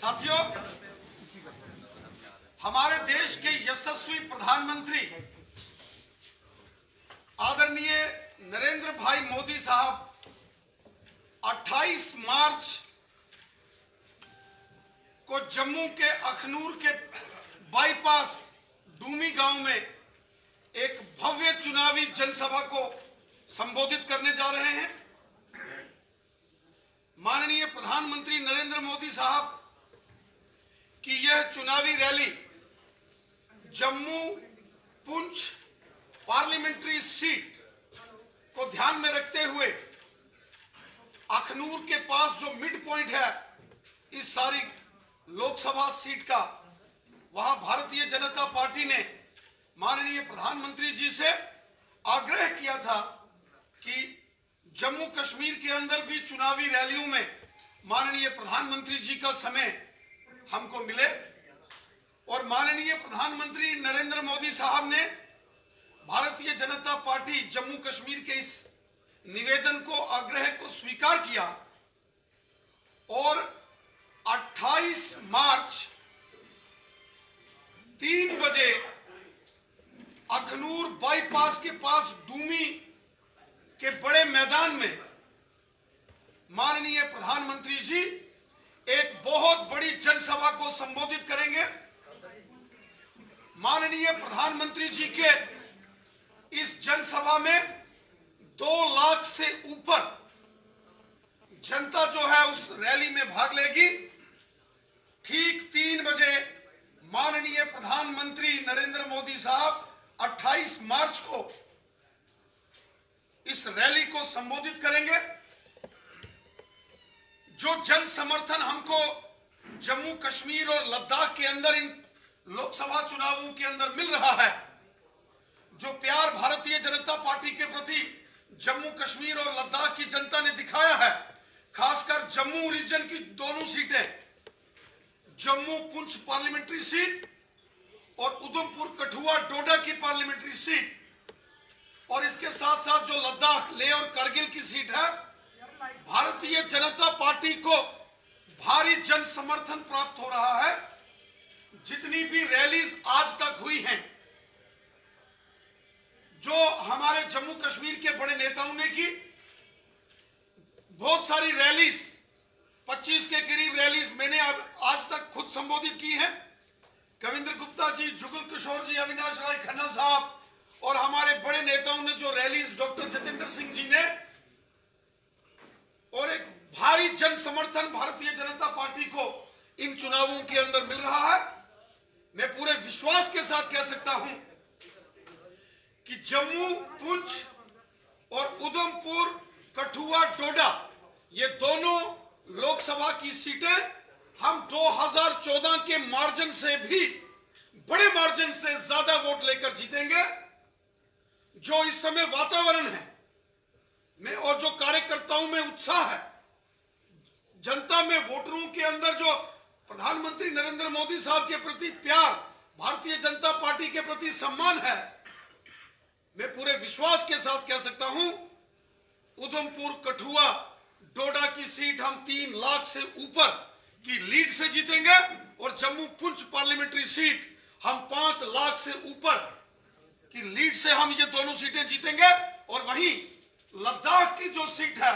साथियों, हमारे देश के यशस्वी प्रधानमंत्री आदरणीय नरेंद्र भाई मोदी साहब 28 मार्च को जम्मू के अखनूर के बाईपास डूमी गांव में एक भव्य चुनावी जनसभा को संबोधित करने जा रहे हैं। माननीय प्रधानमंत्री नरेंद्र मोदी साहब की यह चुनावी rally Jammu Poonch parliamentary seat को ध्यान में रखते हुए अखनूर के पास जो मिड पॉइंट है इस सारी लोकसभा सीट का, वहां भारतीय जनता पार्टी ने माननीय प्रधानमंत्री जी से आग्रह किया था कि जम्मू कश्मीर के अंदर भी चुनावी रैलियों में माननीय प्रधानमंत्री जी का समय हमको मिले। और माननीय प्रधानमंत्री नरेंद्र मोदी साहब ने भारतीय जनता पार्टी जम्मू कश्मीर के इस निवेदन को, आग्रह को स्वीकार किया और 28 मार्च 3 बजे अखनूर बाईपास के पास डूमी के बड़े मैदान में माननीय प्रधानमंत्री जी एक बहुत बड़ी जनसभा को संबोधित करेंगे। माननीय प्रधानमंत्री जी के इस जनसभा में 2 लाख से ऊपर जनता जो है उस रैली में भाग लेगी। ठीक 3 बजे माननीय प्रधानमंत्री नरेंद्र मोदी साहब 28 मार्च को इस रैली को संबोधित करेंगे। जो जन समर्थन हमको जम्मू कश्मीर और लद्दाख के अंदर इन लोकसभा चुनावों के अंदर मिल रहा है, जो प्यार भारतीय जनता पार्टी के प्रति जम्मू कश्मीर और लद्दाख की जनता ने दिखाया है, खासकर जम्मू रीजन की दोनों सीटें, जम्मू पुंछ पार्लियामेंट्री सीट और उधमपुर कठुआ डोडा की पार्लियामेंट्री सीट, और इसके साथ साथ जो लद्दाख लेह और कारगिल की सीट है, भारतीय जनता पार्टी को भारी जन समर्थन प्राप्त हो रहा है। जितनी भी रैलीज आज तक हुई हैं, जो हमारे जम्मू कश्मीर के बड़े नेताओं ने की, बहुत सारी रैलीज 25 के करीब रैलीज मैंने आज तक खुद संबोधित की है। कविंद्र गुप्ता जी, जुगल किशोर जी, अविनाश राय खन्ना साहब और हमारे बड़े नेताओं ने जो रैलीज, डॉक्टर जितेंद्र सिंह जी ने, और एक भारी जन समर्थन भारतीय जनता पार्टी को इन चुनावों के अंदर मिल रहा है। मैं पूरे विश्वास के साथ कह सकता हूं कि जम्मू पुंछ और उधमपुर कठुआ डोडा ये दोनों लोकसभा की सीटें हम 2014 के मार्जिन से भी बड़े मार्जिन से ज्यादा वोट लेकर जीतेंगे। जो इस समय वातावरण है में और जो कार्यकर्ताओं में उत्साह है, जनता में, वोटरों के अंदर जो प्रधानमंत्री नरेंद्र मोदी साहब के प्रति प्यार, भारतीय जनता पार्टी के प्रति सम्मान है, मैं पूरे विश्वास के साथ कह सकता हूं उधमपुर कठुआ डोडा की सीट हम 3 लाख से ऊपर की लीड से जीतेंगे और जम्मू पुंछ पार्लियामेंट्री सीट हम 5 लाख से ऊपर की लीड से हम ये दोनों सीटें जीतेंगे। और वहीं लद्दाख की जो सीट है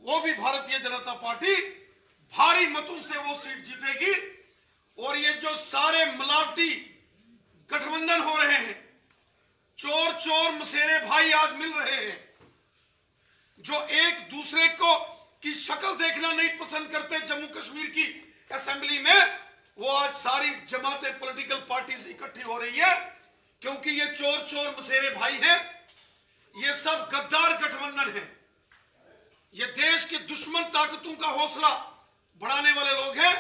वो भी भारतीय जनता पार्टी भारी मतों से वो सीट जीतेगी। और ये जो सारे मिलावटी गठबंधन हो रहे हैं, चोर चोर मसेरे भाई आज मिल रहे हैं, जो एक दूसरे को की शक्ल देखना नहीं पसंद करते जम्मू कश्मीर की असेंबली में, वो आज सारी जमातें, पॉलिटिकल पार्टीज इकट्ठी हो रही है, क्योंकि ये चोर चोर मसेरे भाई हैं। ये सब गद्दार गठबंधन है, ये देश के दुश्मन ताकतों का हौसला बढ़ाने वाले लोग हैं।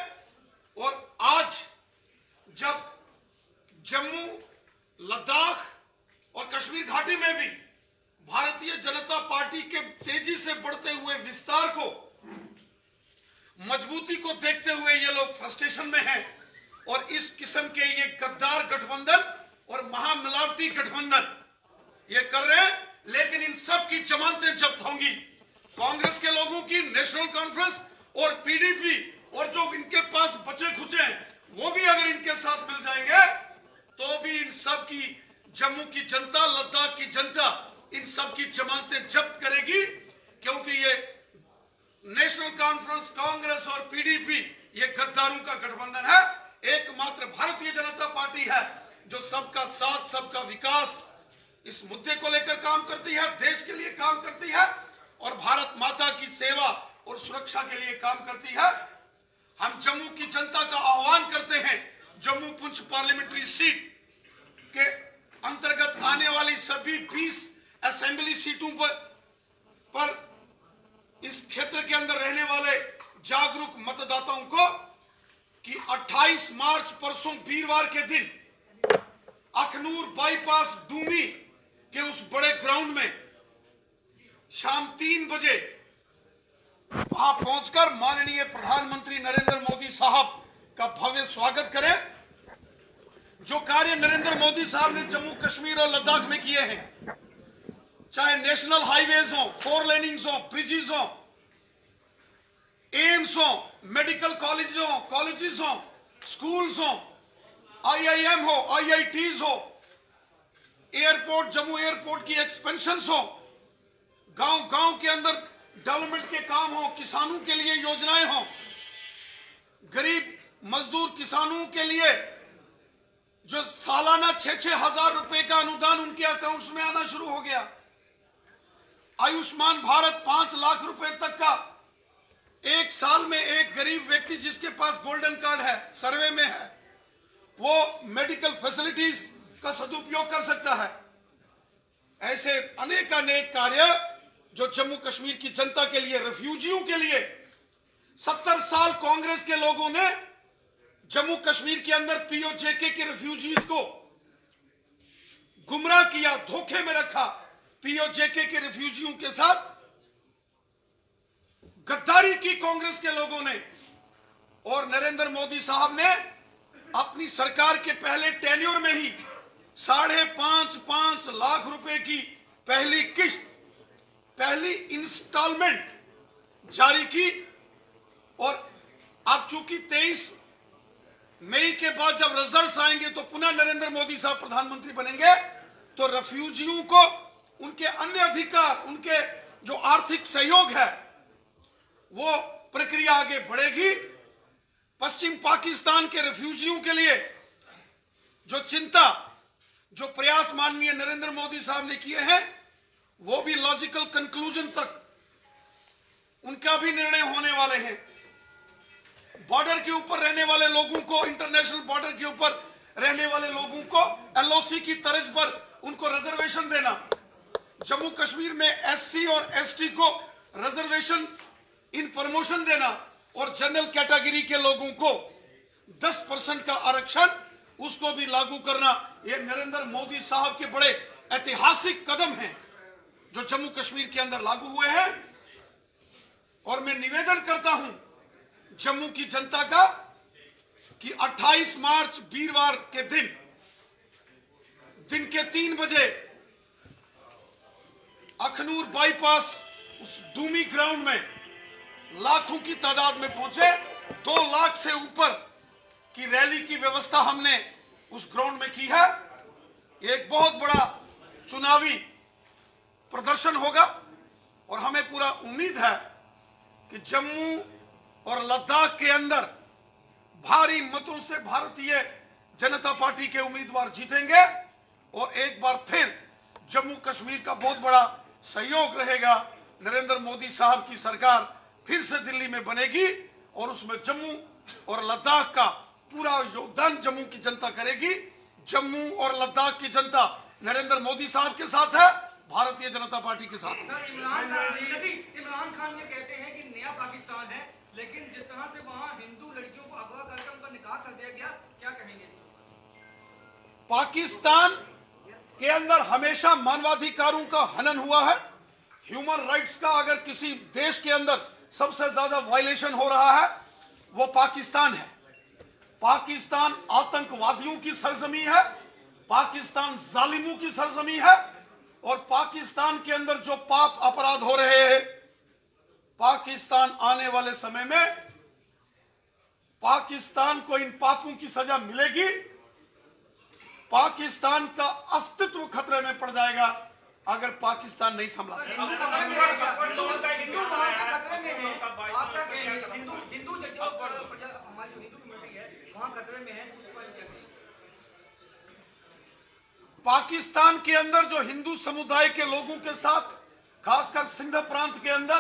और आज जब जम्मू, लद्दाख और कश्मीर घाटी में भी भारतीय जनता पार्टी के तेजी से बढ़ते हुए विस्तार को, मजबूती को देखते हुए ये लोग फ्रस्ट्रेशन में हैं और इस किस्म के ये गद्दार गठबंधन और महामिलावटी गठबंधन ये कर रहे हैं। लेकिन इन सब की जमानतें जब्त होंगी। कांग्रेस के लोगों की, नेशनल कॉन्फ्रेंस और पीडीपी और जो इनके पास बचे मिल जाएंगे तो भी इन सब की जम्मू की जनता, लद्दाख की जनता इन सब की जमानतें जब्त करेगी, क्योंकि ये नेशनल कॉन्फ्रेंस, कांग्रेस और पीडीपी ये गद्दारों का गठबंधन है। एकमात्र भारतीय जनता पार्टी है जो सबका साथ, सबका विकास इस मुद्दे को लेकर काम करती है, देश के लिए काम करती है और भारत माता की सेवा और सुरक्षा के लिए काम करती है। हम जम्मू की जनता का आह्वान करते हैं, जम्मू पुंछ पार्लियामेंट्री सीट के अंतर्गत आने वाली सभी 20 असेंबली सीटों पर इस क्षेत्र के अंदर रहने वाले जागरूक मतदाताओं को कि 28 मार्च परसों वीरवार के दिन अखनूर बाईपास डूमी के उस बड़े ग्राउंड में शाम 3 बजे वहां पहुंचकर माननीय प्रधानमंत्री नरेंद्र मोदी साहब का भव्य स्वागत करें। जो कार्य नरेंद्र मोदी साहब ने जम्मू कश्मीर और लद्दाख में किए हैं, चाहे नेशनल हाईवेज हो, 4 लेनिंग्स हो, ब्रिजेस हो, एम्स हो, मेडिकल कॉलेजेस हो, स्कूल्स हो, आईआईएम हो, आईआईटीज हो, एयरपोर्ट, जम्मू एयरपोर्ट की एक्सपेंशंस हो, गांव के अंदर डेवलपमेंट के काम हो, किसानों के लिए योजनाएं हो, गरीब मजदूर किसानों के लिए जो सालाना 6-6 हजार रुपए का अनुदान उनके अकाउंट्स में आना शुरू हो गया। आयुष्मान भारत 5 लाख रुपए तक का एक साल में एक गरीब व्यक्ति जिसके पास गोल्डन कार्ड है, सर्वे में है, वो मेडिकल फैसिलिटीज का सदुपयोग कर सकता है। ऐसे अनेक कार्य जो जम्मू कश्मीर की जनता के लिए, रेफ्यूजियों के लिए 70 साल कांग्रेस के लोगों ने जम्मू कश्मीर के अंदर पीओजेके के रेफ्यूजीज को गुमराह किया, धोखे में रखा। पीओजेके के रेफ्यूजियों के साथ गद्दारी की कांग्रेस के लोगों ने, और नरेंद्र मोदी साहब ने अपनी सरकार के पहले टेन्योर में ही 5.5 लाख रुपए की पहली किस्त, पहली इंस्टॉलमेंट जारी की। और अब चूंकि 23 मई के बाद जब रिजल्ट्स आएंगे तो पुनः नरेंद्र मोदी साहब प्रधानमंत्री बनेंगे, तो रेफ्यूजियों को उनके अन्य अधिकार, उनके जो आर्थिक सहयोग है, वो प्रक्रिया आगे बढ़ेगी। पश्चिम पाकिस्तान के रेफ्यूजियों के लिए जो चिंता, जो प्रयास माननीय नरेंद्र मोदी साहब ने किए हैं, वो भी लॉजिकल कंक्लूजन तक उनका भी निर्णय होने वाले हैं। बॉर्डर के ऊपर रहने वाले लोगों को, इंटरनेशनल बॉर्डर के ऊपर रहने वाले लोगों को एलओसी की तर्ज पर उनको रिजर्वेशन देना, जम्मू कश्मीर में एससी और एसटी को रिजर्वेशन इन प्रमोशन देना, और जनरल कैटेगरी के लोगों को 10% का आरक्षण उसको भी लागू करना, ये नरेंद्र मोदी साहब के बड़े ऐतिहासिक कदम हैं जो जम्मू कश्मीर के अंदर लागू हुए हैं। और मैं निवेदन करता हूं जम्मू की जनता का कि 28 मार्च वीरवार के दिन के 3 बजे अखनूर बाईपास उस डूमी ग्राउंड में लाखों की तादाद में पहुंचे। 2 लाख से ऊपर की रैली की व्यवस्था हमने उस ग्राउंड में की है। एक बहुत बड़ा चुनावी प्रदर्शन होगा और हमें पूरा उम्मीद है कि जम्मू और लद्दाख के अंदर भारी मतों से भारतीय जनता पार्टी के उम्मीदवार जीतेंगे और एक बार फिर जम्मू कश्मीर का बहुत बड़ा सहयोग रहेगा। नरेंद्र मोदी साहब की सरकार फिर से दिल्ली में बनेगी और उसमें जम्मू और लद्दाख का पूरा योगदान जम्मू की जनता करेगी। जम्मू और लद्दाख की जनता नरेंद्र मोदी साहब के साथ है, भारतीय जनता पार्टी के साथ है। इमरान खान ये कहते हैं कि नया पाकिस्तान है, लेकिन जिस तरह से वहां हिंदू लड़कियों को अगवा करके उनका निकाह कर दिया गया, क्या कहेंगे? पाकिस्तान के अंदर हमेशा मानवाधिकारों का हनन हुआ है। ह्यूमन राइट्स का अगर किसी देश के अंदर सबसे ज्यादा वायलेशन हो रहा है वो पाकिस्तान है। पाकिस्तान आतंकवादियों की सरजमी है, पाकिस्तान जालिमों की सरजमी है, और पाकिस्तान के अंदर जो पाप अपराध हो रहे हैं, पाकिस्तान आने वाले समय में पाकिस्तान को इन पापों की सजा मिलेगी पाकिस्तान का अस्तित्व खतरे में पड़ जाएगा अगर पाकिस्तान नहीं संभला। पाकिस्तान के अंदर जो हिंदू समुदाय के लोगों के साथ, खासकर सिंध प्रांत के अंदर,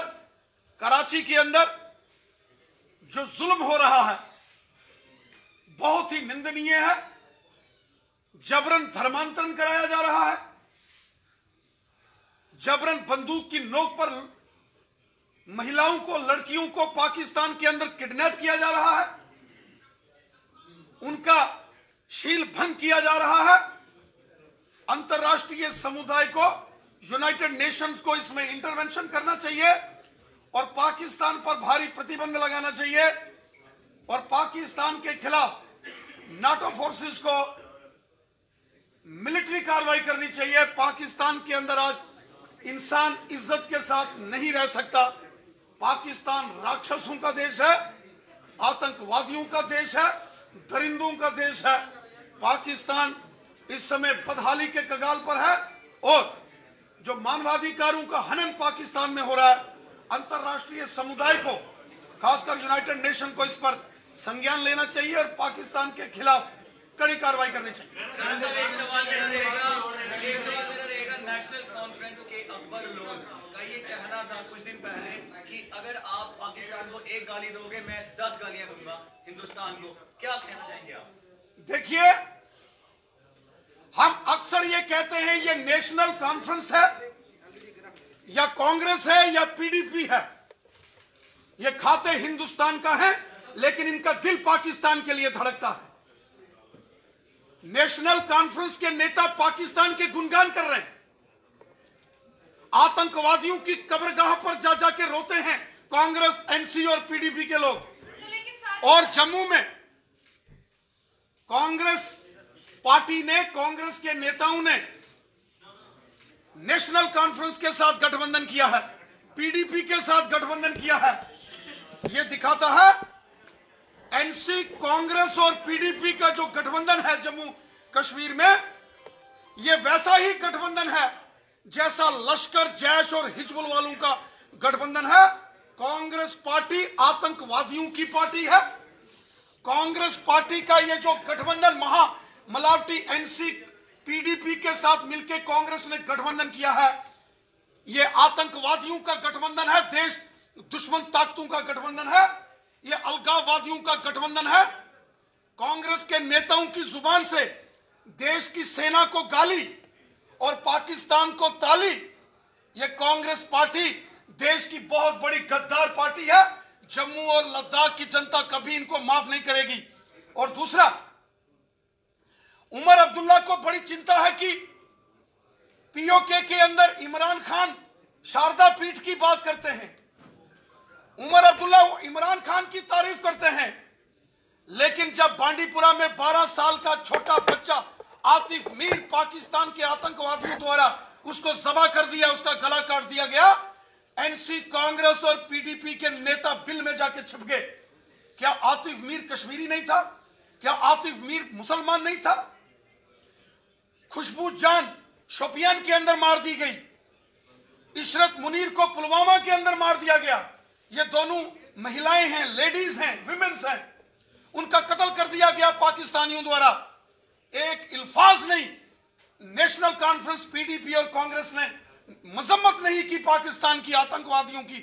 कराची के अंदर जो जुल्म हो रहा है बहुत ही निंदनीय है। जबरन धर्मांतरण कराया जा रहा है, जबरन बंदूक की नोक पर महिलाओं को, लड़कियों को पाकिस्तान के अंदर किडनैप किया जा रहा है, उनका शील भंग किया जा रहा है। अंतर्राष्ट्रीय समुदाय को, यूनाइटेड नेशंस को इसमें इंटरवेंशन करना चाहिए और पाकिस्तान पर भारी प्रतिबंध लगाना चाहिए और पाकिस्तान के खिलाफ नाटो फोर्सेस को मिलिट्री कार्रवाई करनी चाहिए। पाकिस्तान के अंदर आज इंसान इज्जत के साथ नहीं रह सकता। पाकिस्तान राक्षसों का देश है, आतंकवादियों का देश है, दरिंदों का देश है। पाकिस्तान इस समय बदहाली के कगार पर है और जो मानवाधिकारों का हनन पाकिस्तान में हो रहा है, अंतर्राष्ट्रीय समुदाय को, खासकर यूनाइटेड नेशन को इस पर संज्ञान लेना चाहिए और पाकिस्तान के खिलाफ कड़ी कार्रवाई करनी चाहिए। नेशनल कॉन्फ्रेंस के अकबर लोग का ये कहना था कुछ दिन पहले कि अगर आप पाकिस्तान को एक गाली दोगे मैं 10 गालियां दूंगा हिंदुस्तान को। क्या कहना चाहेंगे आप? देखिए, हम अक्सर ये कहते हैं ये नेशनल कॉन्फ्रेंस है या कांग्रेस है या पीडीपी है, ये खाते हिंदुस्तान का है लेकिन इनका दिल पाकिस्तान के लिए धड़कता है। नेशनल कॉन्फ्रेंस के नेता पाकिस्तान के गुणगान कर रहे हैं, आतंकवादियों की कब्रगाह पर जा जाके रोते हैं कांग्रेस, एनसी और पीडीपी के लोग। और जम्मू में कांग्रेस पार्टी ने, कांग्रेस के नेताओं ने नेशनल कॉन्फ्रेंस के साथ गठबंधन किया है, पीडीपी के साथ गठबंधन किया है। यह दिखाता है एनसी, कांग्रेस और पीडीपी का जो गठबंधन है जम्मू कश्मीर में, यह वैसा ही गठबंधन है जैसा लश्कर, जैश और हिजबुल वालों का गठबंधन है। कांग्रेस पार्टी आतंकवादियों की पार्टी है। कांग्रेस पार्टी का यह जो गठबंधन महामलावटी एनसी पीडीपी के साथ मिलकर कांग्रेस ने गठबंधन किया है, यह आतंकवादियों का गठबंधन है, देश दुश्मन ताकतों का गठबंधन है, यह अलगाववादियों का गठबंधन है। कांग्रेस के नेताओं की जुबान से देश की सेना को गाली और पाकिस्तान को ताली। यह कांग्रेस पार्टी देश की बहुत बड़ी गद्दार पार्टी है। जम्मू और लद्दाख की जनता कभी इनको माफ नहीं करेगी। और दूसरा, उमर अब्दुल्ला को बड़ी चिंता है कि पीओके के अंदर इमरान खान शारदा पीठ की बात करते हैं। उमर अब्दुल्ला इमरान खान की तारीफ करते हैं, लेकिन जब बांडीपुरा में 12 साल का छोटा बच्चा आतिफ मीर पाकिस्तान के आतंकवादियों द्वारा उसको ज़बह कर दिया, उसका गला काट दिया गया, एनसी, कांग्रेस और पीडीपी के नेता बिल में जाके छिप गए। क्या आतिफ मीर कश्मीरी नहीं था? क्या आतिफ मीर मुसलमान नहीं था? खुशबू जान शोपियान के अंदर मार दी गई, इशरत मुनीर को पुलवामा के अंदर मार दिया गया। ये दोनों महिलाएं हैं, लेडीज हैं, विमेन्स हैं, उनका कत्ल कर दिया गया पाकिस्तानियों द्वारा। एक इल्फाज नहीं, नेशनल कॉन्फ्रेंस, पीडीपी और कांग्रेस ने मजम्मत नहीं की पाकिस्तान की आतंकवादियों की,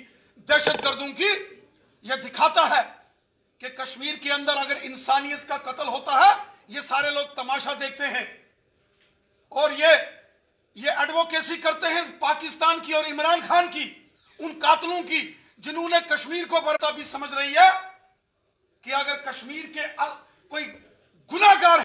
दहशतगर्दों की। यह दिखाता है कि कश्मीर के अंदर अगर इंसानियत का कत्ल होता है, ये सारे लोग तमाशा देखते हैं और ये एडवोकेसी करते हैं पाकिस्तान की और इमरान खान की, उन कातलों की जिन्होंने कश्मीर को बरता भी समझ रही है कि अगर कश्मीर के कोई गुनाहगार